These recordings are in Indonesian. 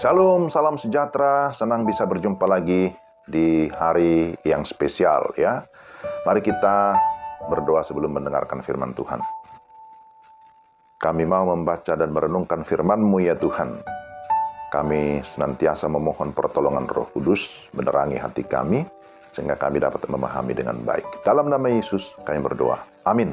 Shalom, salam sejahtera, senang bisa berjumpa lagi di hari yang spesial ya. Mari kita berdoa sebelum mendengarkan firman Tuhan. Kami mau membaca dan merenungkan firman-Mu ya Tuhan. Kami senantiasa memohon pertolongan Roh Kudus menerangi hati kami, sehingga kami dapat memahami dengan baik. Dalam nama Yesus kami berdoa. Amin.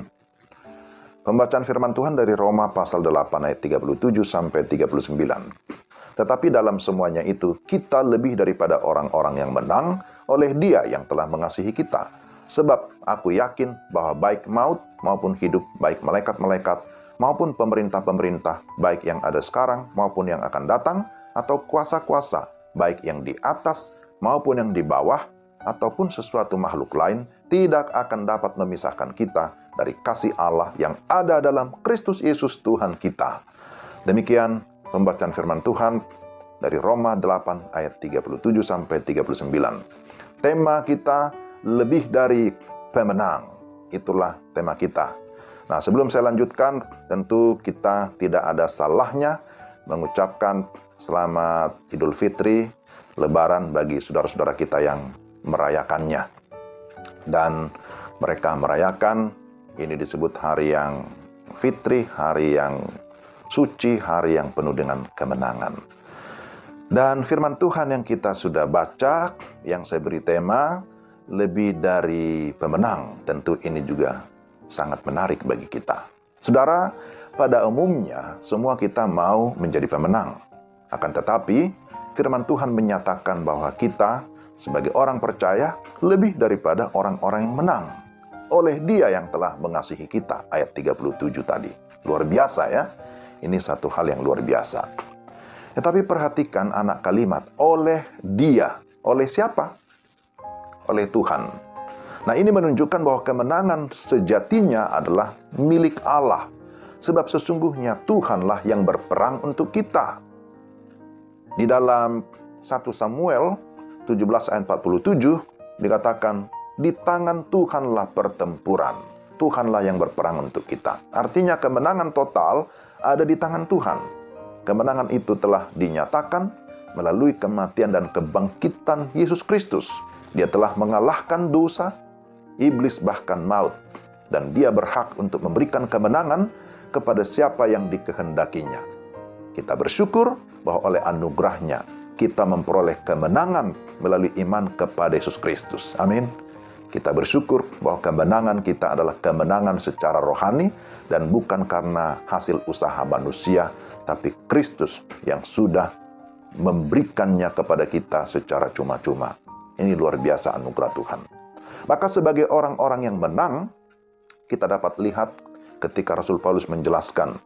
Pembacaan firman Tuhan dari Roma pasal 8 ayat 37 sampai 39. Tetapi dalam semuanya itu, kita lebih daripada orang-orang yang menang oleh Dia yang telah mengasihi kita. Sebab aku yakin bahwa baik maut maupun hidup, baik malaikat-malaikat maupun pemerintah-pemerintah, baik yang ada sekarang maupun yang akan datang, atau kuasa-kuasa, baik yang di atas maupun yang di bawah, ataupun sesuatu makhluk lain, tidak akan dapat memisahkan kita dari kasih Allah yang ada dalam Kristus Yesus Tuhan kita. Demikian pembacaan firman Tuhan dari Roma 8 ayat 37 sampai 39. Tema kita lebih dari pemenang. Itulah tema kita. Nah, sebelum saya lanjutkan, tentu kita tidak ada salahnya mengucapkan selamat Idul Fitri, Lebaran bagi saudara-saudara kita yang merayakannya. Dan mereka merayakan, ini disebut hari yang fitri, hari yang suci, hari yang penuh dengan kemenangan. Dan firman Tuhan yang kita sudah baca, yang saya beri tema, lebih dari pemenang. Tentu ini juga sangat menarik bagi kita. Saudara, pada umumnya semua kita mau menjadi pemenang. Akan tetapi, firman Tuhan menyatakan bahwa kita sebagai orang percaya lebih daripada orang-orang yang menang oleh Dia yang telah mengasihi kita. Ayat 37 tadi. Luar biasa ya. Ini satu hal yang luar biasa. Tetapi perhatikan anak kalimat, oleh Dia. Oleh siapa? Oleh Tuhan. Nah, ini menunjukkan bahwa kemenangan sejatinya adalah milik Allah. Sebab sesungguhnya Tuhanlah yang berperang untuk kita. Di dalam 1 Samuel 17 ayat 47 dikatakan, di tangan Tuhanlah pertempuran. Tuhanlah yang berperang untuk kita. Artinya kemenangan total ada di tangan Tuhan. Kemenangan itu telah dinyatakan melalui kematian dan kebangkitan Yesus Kristus. Dia telah mengalahkan dosa, iblis bahkan maut. Dan Dia berhak untuk memberikan kemenangan kepada siapa yang dikehendakinya. Kita bersyukur bahwa oleh anugerahnya kita memperoleh kemenangan melalui iman kepada Yesus Kristus. Amin. Kita bersyukur bahwa kemenangan kita adalah kemenangan secara rohani dan bukan karena hasil usaha manusia, tapi Kristus yang sudah memberikannya kepada kita secara cuma-cuma. Ini luar biasa anugerah Tuhan. Maka sebagai orang-orang yang menang, kita dapat lihat ketika Rasul Paulus menjelaskan,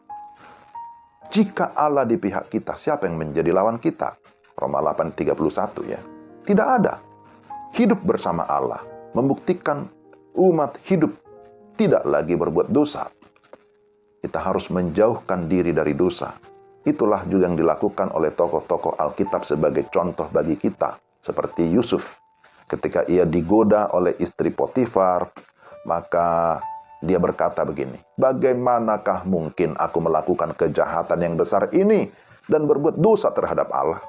jika Allah di pihak kita, siapa yang menjadi lawan kita? Roma 8:31 ya. Tidak ada. Hidup bersama Allah membuktikan umat hidup tidak lagi berbuat dosa. Kita harus menjauhkan diri dari dosa. Itulah juga yang dilakukan oleh tokoh-tokoh Alkitab sebagai contoh bagi kita. Seperti Yusuf. Ketika ia digoda oleh istri Potifar, maka dia berkata begini, bagaimanakah mungkin aku melakukan kejahatan yang besar ini dan berbuat dosa terhadap Allah?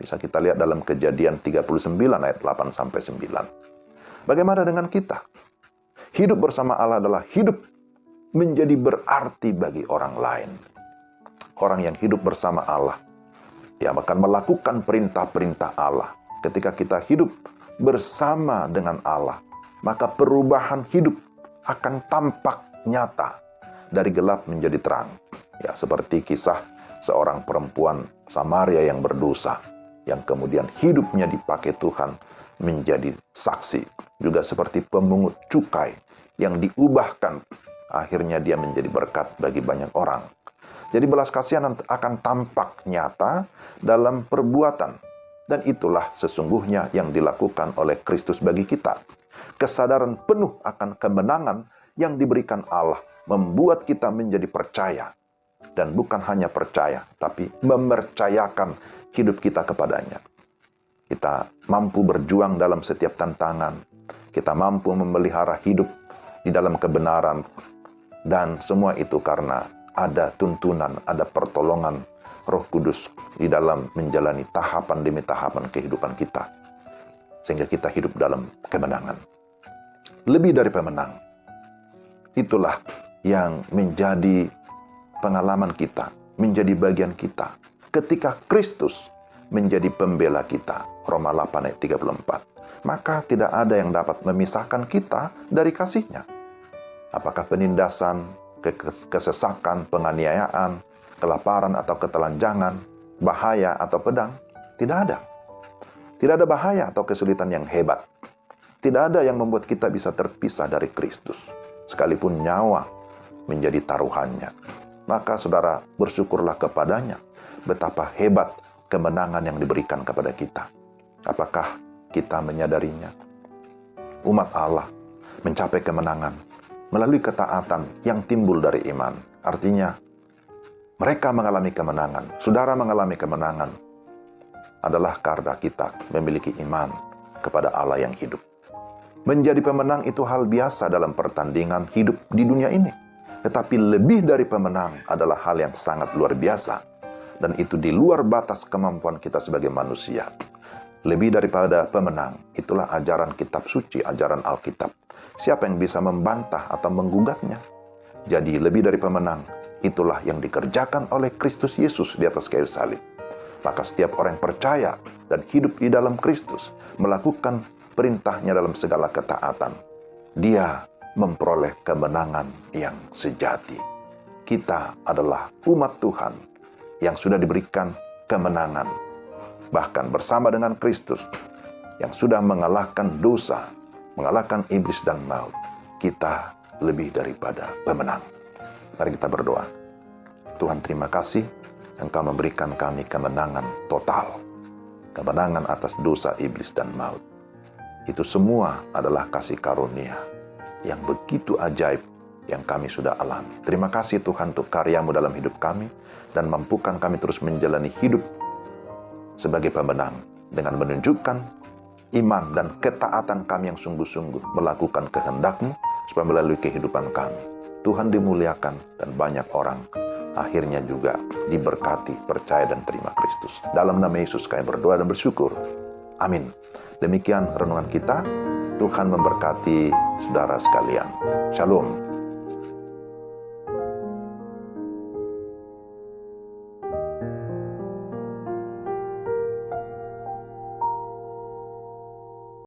Bisa kita lihat dalam Kejadian 39 ayat 8-9. Bagaimana dengan kita? Hidup bersama Allah adalah hidup menjadi berarti bagi orang lain. Orang yang hidup bersama Allah, dia akan melakukan perintah-perintah Allah. Ketika kita hidup bersama dengan Allah, maka perubahan hidup akan tampak nyata dari gelap menjadi terang. Ya, seperti kisah seorang perempuan Samaria yang berdosa, yang kemudian hidupnya dipakai Tuhan menjadi saksi. Juga seperti pemungut cukai yang diubahkan, akhirnya dia menjadi berkat bagi banyak orang. Jadi belas kasihan akan tampak nyata dalam perbuatan. Dan itulah sesungguhnya yang dilakukan oleh Kristus bagi kita. Kesadaran penuh akan kemenangan yang diberikan Allah membuat kita menjadi percaya. Dan bukan hanya percaya, tapi mempercayakan hidup kita kepadanya. Kita mampu berjuang dalam setiap tantangan. Kita mampu memelihara hidup di dalam kebenaran. Dan semua itu karena ada tuntunan, ada pertolongan Roh Kudus di dalam menjalani tahapan demi tahapan kehidupan kita, sehingga kita hidup dalam kemenangan. Lebih dari pemenang, itulah yang menjadi pengalaman kita, menjadi bagian kita, ketika Kristus menjadi pembela kita. Roma 8 ayat 34. Maka tidak ada yang dapat memisahkan kita dari kasih-Nya. Apakah penindasan, kesesakan, penganiayaan, kelaparan atau ketelanjangan, bahaya atau pedang? Tidak ada. Tidak ada bahaya atau kesulitan yang hebat. Tidak ada yang membuat kita bisa terpisah dari Kristus, sekalipun nyawa menjadi taruhannya. Maka saudara, bersyukurlah kepadanya betapa hebat kemenangan yang diberikan kepada kita. Apakah kita menyadarinya? Umat Allah mencapai kemenangan melalui ketaatan yang timbul dari iman. Artinya, mereka mengalami kemenangan, saudara mengalami kemenangan, adalah karena kita memiliki iman kepada Allah yang hidup. Menjadi pemenang itu hal biasa dalam pertandingan hidup di dunia ini. Tetapi lebih dari pemenang adalah hal yang sangat luar biasa. Dan itu di luar batas kemampuan kita sebagai manusia. Lebih daripada pemenang, itulah ajaran kitab suci, ajaran Alkitab. Siapa yang bisa membantah atau menggugatnya? Jadi lebih dari pemenang, itulah yang dikerjakan oleh Kristus Yesus di atas kayu salib. Maka setiap orang yang percaya dan hidup di dalam Kristus, melakukan perintahnya dalam segala ketaatan, dia memperoleh kemenangan yang sejati. Kita adalah umat Tuhan yang sudah diberikan kemenangan, bahkan bersama dengan Kristus yang sudah mengalahkan dosa, mengalahkan iblis dan maut. Kita lebih daripada pemenang. Mari kita berdoa. Tuhan, terima kasih Engkau memberikan kami kemenangan total, kemenangan atas dosa, iblis dan maut. Itu semua adalah kasih karunia yang begitu ajaib yang kami sudah alami. Terima kasih Tuhan untuk karya-Mu dalam hidup kami, dan mampukan kami terus menjalani hidup sebagai pemenang dengan menunjukkan iman dan ketaatan kami yang sungguh-sungguh melakukan kehendak-Mu, supaya melalui kehidupan kami Tuhan dimuliakan dan banyak orang akhirnya juga diberkati, percaya dan terima Kristus. Dalam nama Yesus kami berdoa dan bersyukur. Amin. Demikian renungan kita. Tuhan memberkati saudara sekalian. Shalom.